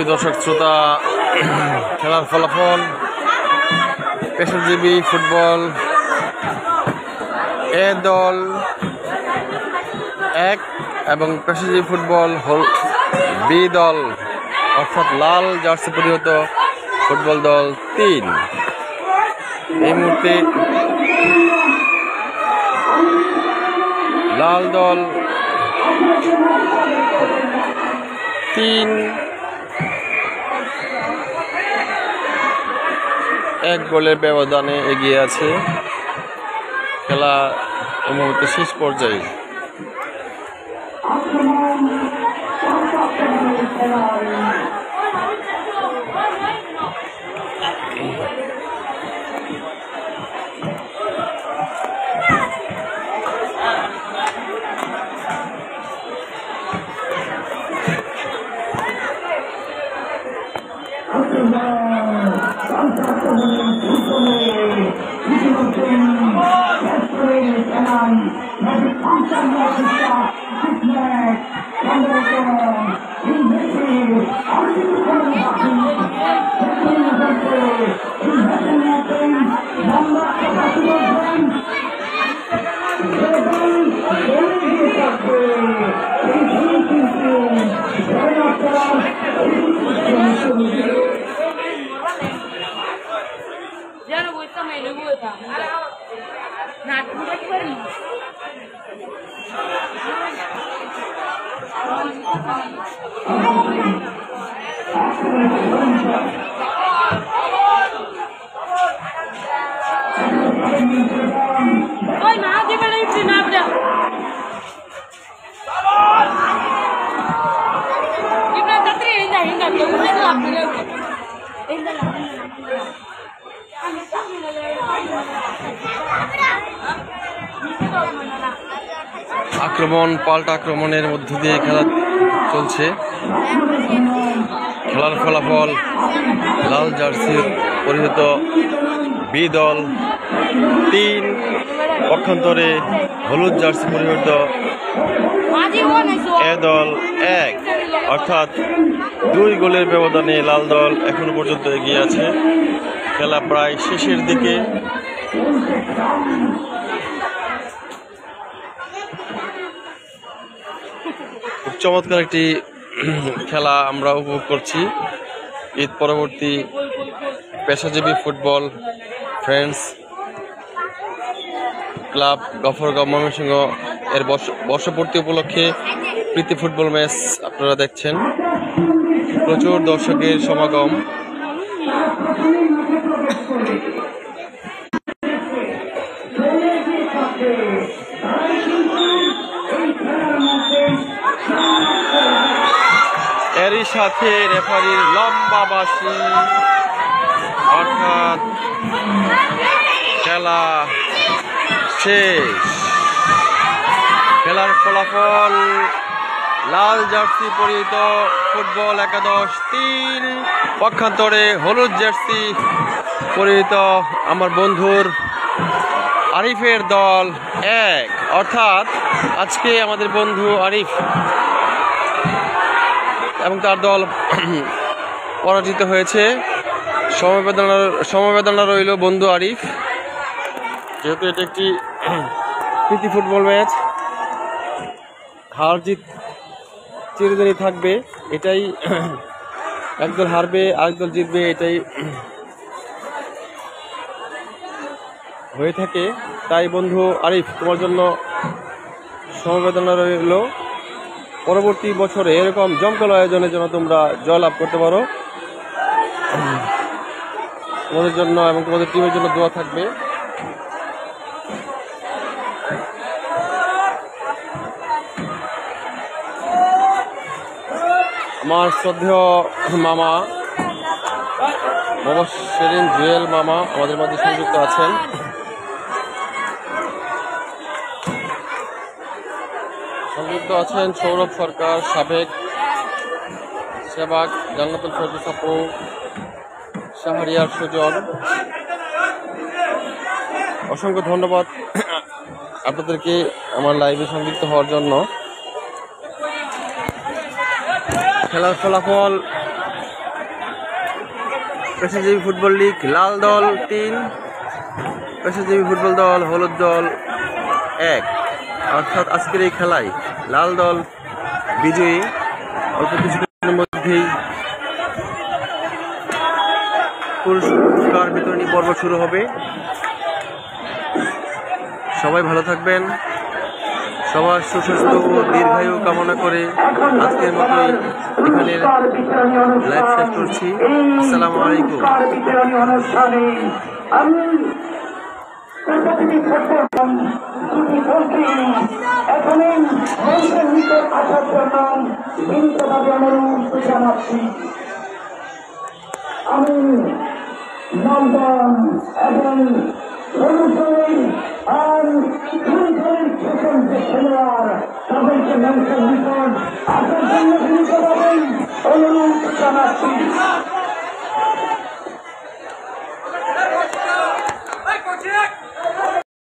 সুপ্রিয় দর্শক শ্রোতা, খেলার ফলাফল পেশাজীবী ফুটবল এ দল 1 এবং পেশাজীবী ফুটবল বি দল অর্থাৎ লাল জার্সি পরিহিত ফুটবল দল 3। এই মুহূর্তে লাল দল 3-1 গোলের ব্যবধানে এগিয়ে আছে। খেলা এই মুহূর্তে শেষ পর্যায়ে। আক্রমণ পাল্টা আক্রমণের মধ্য দিয়ে খেলা চলছে। খেলার ফলাফল লাল জার্সি পরিহিত বি দল 3, পক্ষান্তরে হলুদ জার্সি পরিহিত এ দল 1, অর্থাৎ 2 গোলের ব্যবধানে লাল দল এখনো পর্যন্ত এগিয়ে আছে। খেলা প্রায় শেষের দিকে। খুব চমৎকার একটি খেলা আমরা উপভোগ করছি। ঈদ পরবর্তী পেশাজীবী football friends club Gafargaon Mymensingh এর বর্ষপূর্তি উপলক্ষে প্রীতি ফুটবল ম্যাচ আপনারা দেখছেন। প্রচুর দর্শকের সমাগম। এরই সাথে রেফারির লম্বা বাঁশি, অর্থাৎ খেলা শেষ। খেলার ফলাফল লাল জার্সি পরিহিত ফুটবল একাদশ 3, পক্ষান্তরে হলুদ জার্সি পরিহিত আমার বন্ধুর আরিফের দল 1, অর্থাৎ আজকে আমাদের বন্ধু আরিফ এবং তার দল পরাজিত হয়েছে। সমবেদনা রইল বন্ধু আরিফ, যেহেতু এটা একটি প্রীতি ফুটবল ম্যাচ। হার জিত চিরদিনই থাকবে, এটাই একদল হারবে আরেকদল জিতবে, এটাই হয়ে থাকে। তাই বন্ধু আরিফ, তোমার জন্য সমবেদনা রইল। পরবর্তী বছরে এরকম জমকালো আয়োজনের জন্য তোমরা জয়লাভ করতে পারো। তোমাদের জন্য এবং তোমাদের টিমের জন্য দোয়া থাকবে। আমার শ্রদ্ধেয় মামা মোহাম্মদ সেলিম জুয়েল মামা আমাদের মাঝে সংযুক্ত আছেন। সংযুক্ত আছেন সৌরভ সরকার, সাবেক সেবাক, জান্নাতুল ফেরদৌস আপু, শাহরিয়ার সুজন। অসংখ্য ধন্যবাদ আপনাদেরকে আমার লাইভে সংযুক্ত হওয়ার জন্য। খেলার ফলাফল পেশাজীবী ফুটবল লীগ লাল দল ৩, পেশাজীবী ফুটবল দল হলুদ দল ১। অর্থাৎ আজকের এই খেলায় লাল দল বিজয়ী। অল্প কিছুক্ষণের মধ্যেই পুরস্কার বিতরণী পর্ব শুরু হবে। সবাই ভালো থাকবেন, সবার সুস্বাস্থ্য ও দীর্ঘায়ু কামনা করে আজকের মতোই এখানে লাইভ শেষ করছি। আসসালামু আলাইকুম। আমি নন্দন এবং আর খেলোয়াড় তাদেরকে মেনশন রিপোর্ট